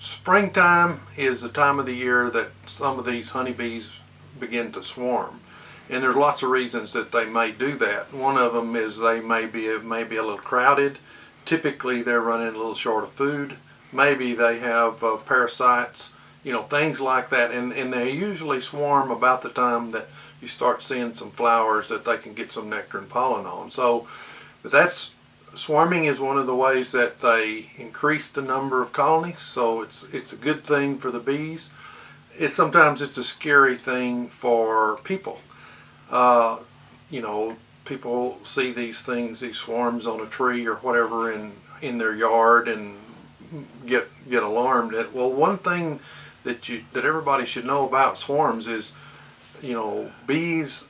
springtime is the time of the year that some of these honeybees begin to swarm. And there's lots of reasons that they may do that. One of them is they may be a little crowded. Typically they're running a little short of food. Maybe they have parasites, things like that. And they usually swarm about the time that you start seeing some flowers that they can get some nectar and pollen on. So swarming is one of the ways that they increase the number of colonies. So it's a good thing for the bees. Sometimes it's a scary thing for people. People see these things, these swarms on a tree or whatever in their yard and get alarmed. Well, one thing that everybody should know about swarms is, bees,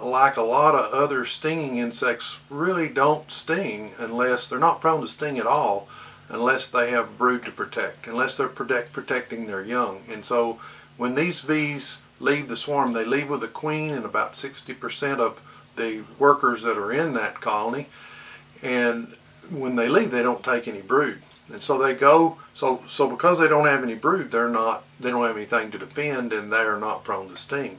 like a lot of other stinging insects, really don't sting unless they're not prone to sting at all, unless they have brood to protect, unless they're protecting their young. And so when these bees leave the swarm, they leave with a queen and about 60% of the workers that are in that colony. And when they leave, they don't take any brood. And so they go, so because they don't have any brood, they don't have anything to defend, and they are not prone to sting.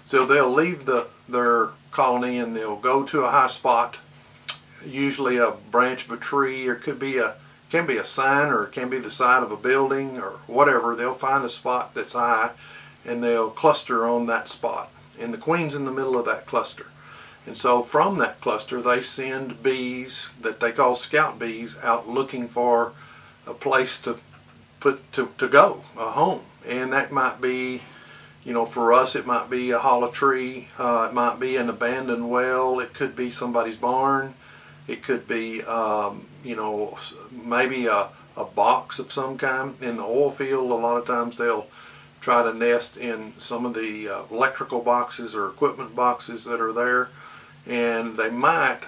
So they'll leave their colony and they'll go to a high spot, usually a branch of a tree, or can be a sign, or it can be the side of a building or whatever. They'll find a spot that's high and they'll cluster on that spot. And the queen's in the middle of that cluster. And so from that cluster they send bees that they call scout bees out looking for a place to go, a home. And that might be, for us it might be a hollow tree, it might be an abandoned well, it could be somebody's barn, it could be maybe a box of some kind. In the oil field, a lot of times they'll try to nest in some of the electrical boxes or equipment boxes that are there, and they might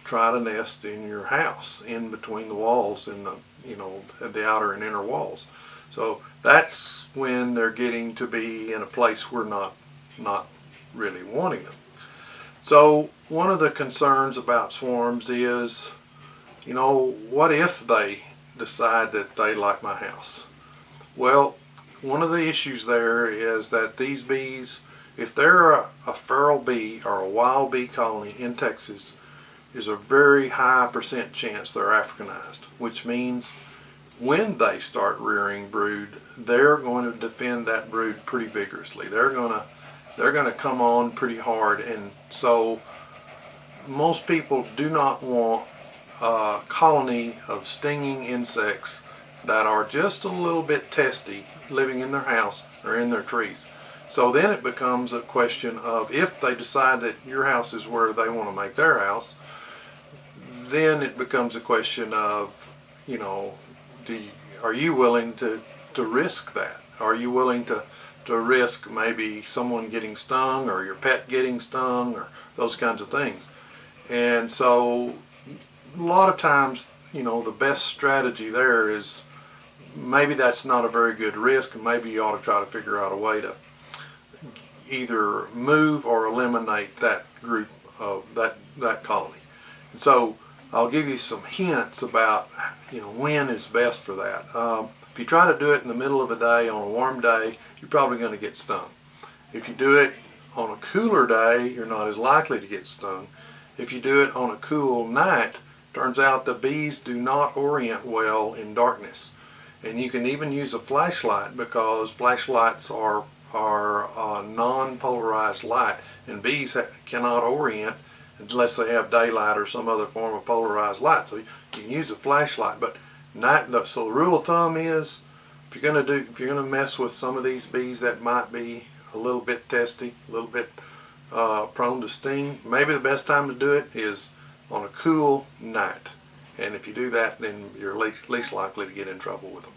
try to nest in your house, in between the walls, in the outer and inner walls. So that's when they're getting to be in a place we're not really wanting them. So one of the concerns about swarms is, what if they decide that they like my house? Well, one of the issues there is that these bees, if they're a feral bee or a wild bee colony in Texas, there's a very high % chance they're Africanized, which means when they start rearing brood, they're going to defend that brood pretty vigorously. They're going to come on pretty hard. And so most people do not want a colony of stinging insects that are just a little bit testy living in their house or in their trees. So then it becomes a question of, if they decide that your house is where they want to make their house, then it becomes a question of, are you willing to risk that? Are you willing to risk maybe someone getting stung or your pet getting stung or those kinds of things? And so a lot of times, the best strategy there is, maybe that's not a very good risk, and maybe you ought to try to figure out a way to either move or eliminate that group of that colony. And so I'll give you some hints about when is best for that. If you try to do it in the middle of the day on a warm day, you're probably going to get stung. If you do it on a cooler day, you're not as likely to get stung. If you do it on a cool night, turns out the bees do not orient well in darkness. And you can even use a flashlight, because flashlights are non-polarized light, and bees cannot orient unless they have daylight or some other form of polarized light. So you can use a flashlight, but so the rule of thumb is, if you're going to mess with some of these bees that might be a little bit testy, a little bit prone to sting, maybe the best time to do it is on a cool night. And if you do that, then you're least likely to get in trouble with them.